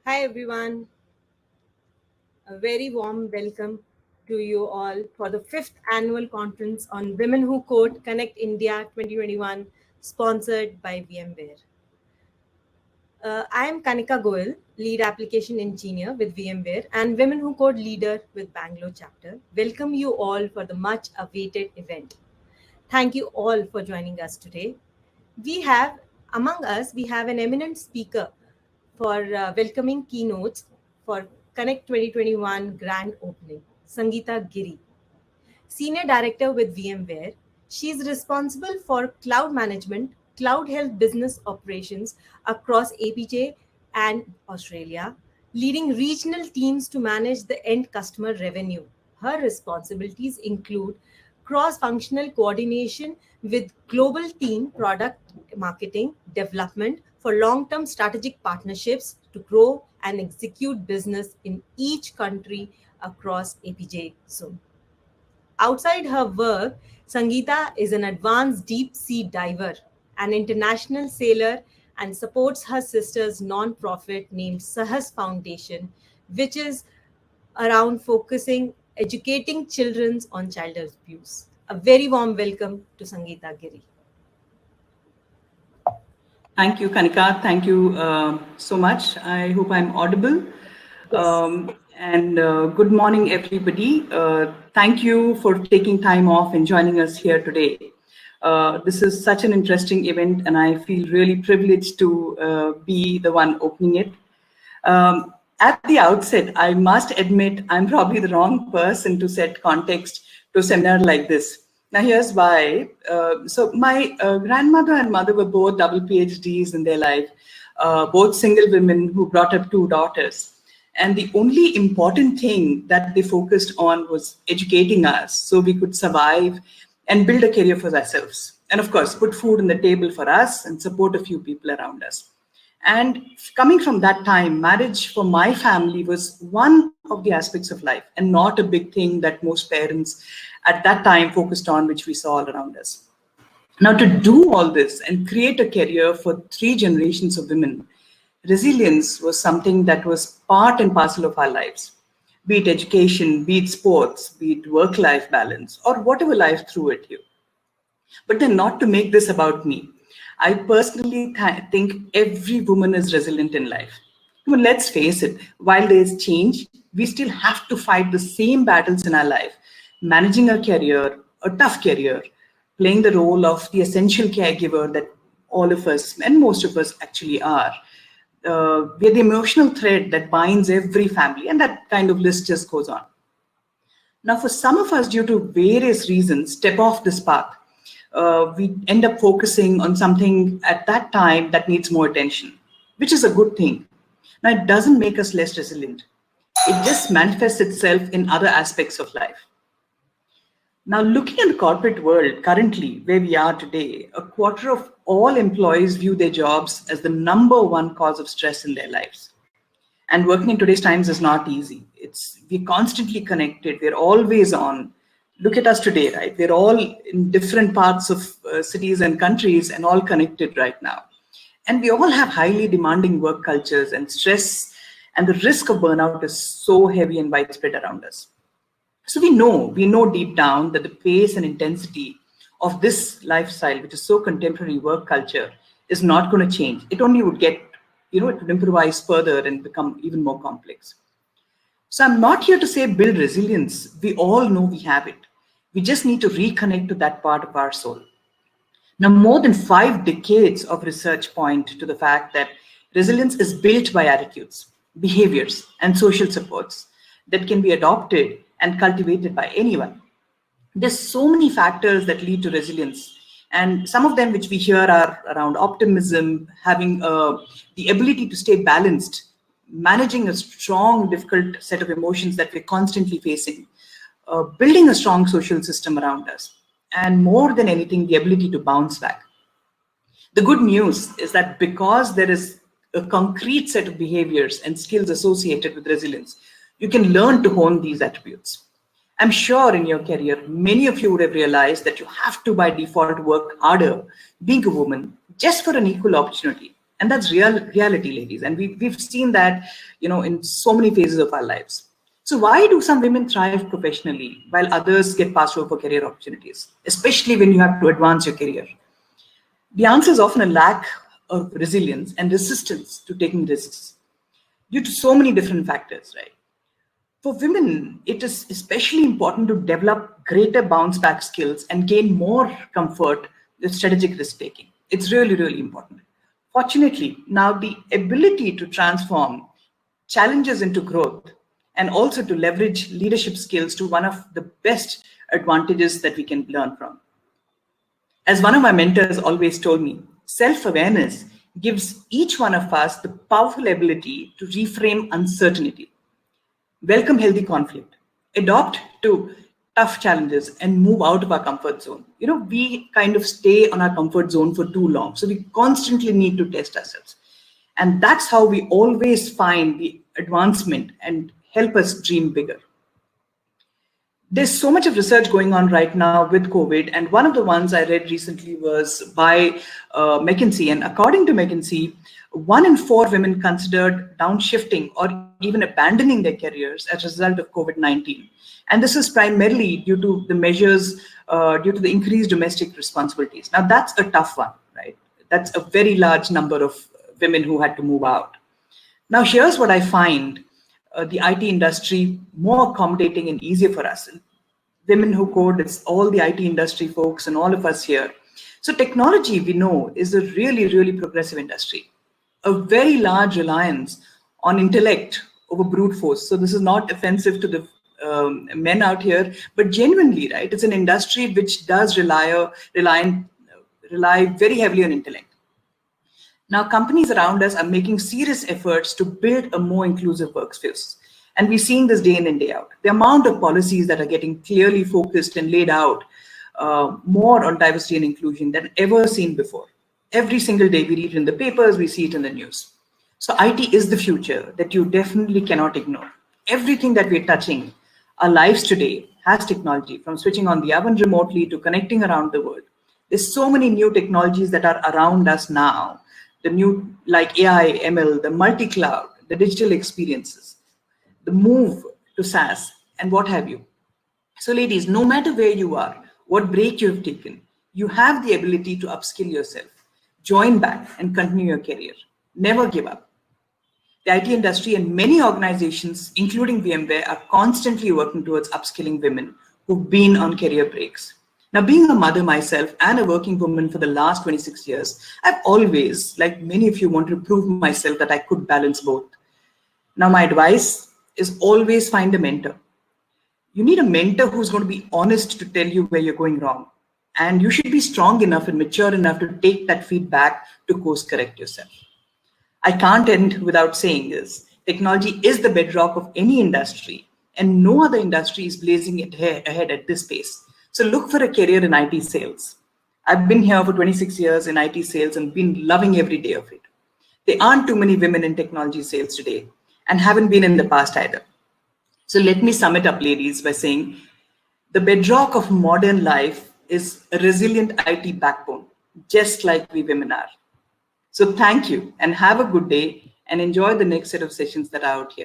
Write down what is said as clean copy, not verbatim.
Hi everyone, a very warm welcome to you all for the fifth annual conference on Women Who Code Connect India 2021, sponsored by VMware. I am Kanika Goel, lead application engineer with VMware and Women Who Code leader with Bangalore chapter. Welcome you all for the much awaited event. Thank you all for joining us today. We have an eminent speaker for welcoming keynotes for Connect 2021 grand opening, Sangeeta Giri. Senior Director with VMware, she is responsible for cloud management, cloud health business operations across APJ and Australia, leading regional teams to manage the end customer revenue. Her responsibilities include cross-functional coordination with global team product marketing development for long-term strategic partnerships to grow and execute business in each country across APJ zone. Outside her work, Sangeeta is an advanced deep sea diver, an international sailor, and supports her sister's non-profit named Sahas Foundation, which is around focusing educating children on child abuse. A very warm welcome to Sangeeta Giri. Thank you, Kanika. Thank you so much. I hope I'm audible. Yes. Good morning, everybody. Thank you for taking time off and joining us here today. This is such an interesting event, and I feel really privileged to be the one opening it. At the outset, I must admit I'm probably the wrong person to set context to a seminar like this. Now, here's why. So my grandmother and mother were both double PhDs in their life, both single women who brought up two daughters. And the only important thing that they focused on was educating us so we could survive and build a career for ourselves. And of course, put food on the table for us and support a few people around us. And coming from that time, marriage for my family was one of the aspects of life and not a big thing that most parents at that time focused on, which we saw all around us. Now, to do all this and create a career for three generations of women, resilience was something that was part and parcel of our lives, be it education, be it sports, be it work-life balance, or whatever life threw at you. But then not to make this about me. I personally think every woman is resilient in life. I mean, let's face it, while there's change, we still have to fight the same battles in our life, managing a career, a tough career, playing the role of the essential caregiver that all of us and most of us actually are. We're the emotional thread that binds every family, and that kind of list just goes on. Now, for some of us, due to various reasons, step off this path. We end up focusing on something at that time that needs more attention, which is a good thing. Now, it doesn't make us less resilient. It just manifests itself in other aspects of life. Now, looking at the corporate world currently, where we are today, a quarter of all employees view their jobs as the number one cause of stress in their lives. And working in today's times is not easy. We're constantly connected. We're always on. Look at us today, right? We're all in different parts of cities and countries and all connected right now. And we all have highly demanding work cultures, and stress and the risk of burnout is so heavy and widespread around us. So we know deep down that the pace and intensity of this lifestyle, which is so contemporary work culture, is not going to change. It only would get, it would improvise further and become even more complex. So I'm not here to say build resilience. We all know we have it. We just need to reconnect to that part of our soul. Now, more than 5 decades of research point to the fact that resilience is built by attitudes, behaviors, and social supports that can be adopted and cultivated by anyone. There's so many factors that lead to resilience. And some of them which we hear are around optimism, having the ability to stay balanced, managing a strong, difficult set of emotions that we're constantly facing, building a strong social system around us, and more than anything, the ability to bounce back. The good news is that because there is a concrete set of behaviors and skills associated with resilience, you can learn to hone these attributes. I'm sure in your career, many of you would have realized that you have to by default work harder being a woman just for an equal opportunity. And that's reality, ladies. And we've seen that, in so many phases of our lives. So why do some women thrive professionally while others get passed over for career opportunities, especially when you have to advance your career? The answer is often a lack of resilience and resistance to taking risks due to so many different factors, right? For women, it is especially important to develop greater bounce back skills and gain more comfort with strategic risk taking. It's really, really important. Fortunately, now the ability to transform challenges into growth and also to leverage leadership skills to one of the best advantages that we can learn from. As one of my mentors always told me, self-awareness gives each one of us the powerful ability to reframe uncertainty, welcome healthy conflict, adopt to tough challenges, and move out of our comfort zone. We kind of stay on our comfort zone for too long. So we constantly need to test ourselves. And that's how we always find the advancement and help us dream bigger. There's so much of research going on right now with COVID, and one of the ones I read recently was by McKinsey. And according to McKinsey, 1 in 4 women considered downshifting or even abandoning their careers as a result of COVID-19. And this is primarily due to the measures, due to the increased domestic responsibilities. Now, that's a tough one, right? That's a very large number of women who had to move out. Now, here's what I find the IT industry more accommodating and easier for us. Women who code, it's all the IT industry folks and all of us here. So technology, we know, is a really, really progressive industry. A very large reliance on intellect over brute force. So this is not offensive to the men out here, but genuinely, right? It's an industry which does rely very heavily on intellect. Now, companies around us are making serious efforts to build a more inclusive workspace. And we're seeing this day in and day out. The amount of policies that are getting clearly focused and laid out more on diversity and inclusion than ever seen before. Every single day we read it in the papers, we see it in the news. So IT is the future that you definitely cannot ignore. Everything that we're touching, our lives today, has technology, from switching on the oven remotely to connecting around the world. There's so many new technologies that are around us now. The new, like AI, ML, the multi-cloud, the digital experiences, the move to SaaS, and what have you. So ladies, no matter where you are, what break you have taken, you have the ability to upskill yourself, join back and continue your career. Never give up. The IT industry and many organizations, including VMware, are constantly working towards upskilling women who've been on career breaks. Now, being a mother myself and a working woman for the last 26 years, I've always, like many of you, wanted to prove myself that I could balance both. Now, my advice is always find a mentor. You need a mentor who's going to be honest to tell you where you're going wrong. And you should be strong enough and mature enough to take that feedback to course correct yourself. I can't end without saying this. Technology is the bedrock of any industry, and no other industry is blazing it ahead at this pace. So look for a career in IT sales. I've been here for 26 years in IT sales and been loving every day of it. There aren't too many women in technology sales today and haven't been in the past either. So let me sum it up, ladies, by saying the bedrock of modern life is a resilient IT backbone, just like we women are. So thank you and have a good day and enjoy the next set of sessions that are out here.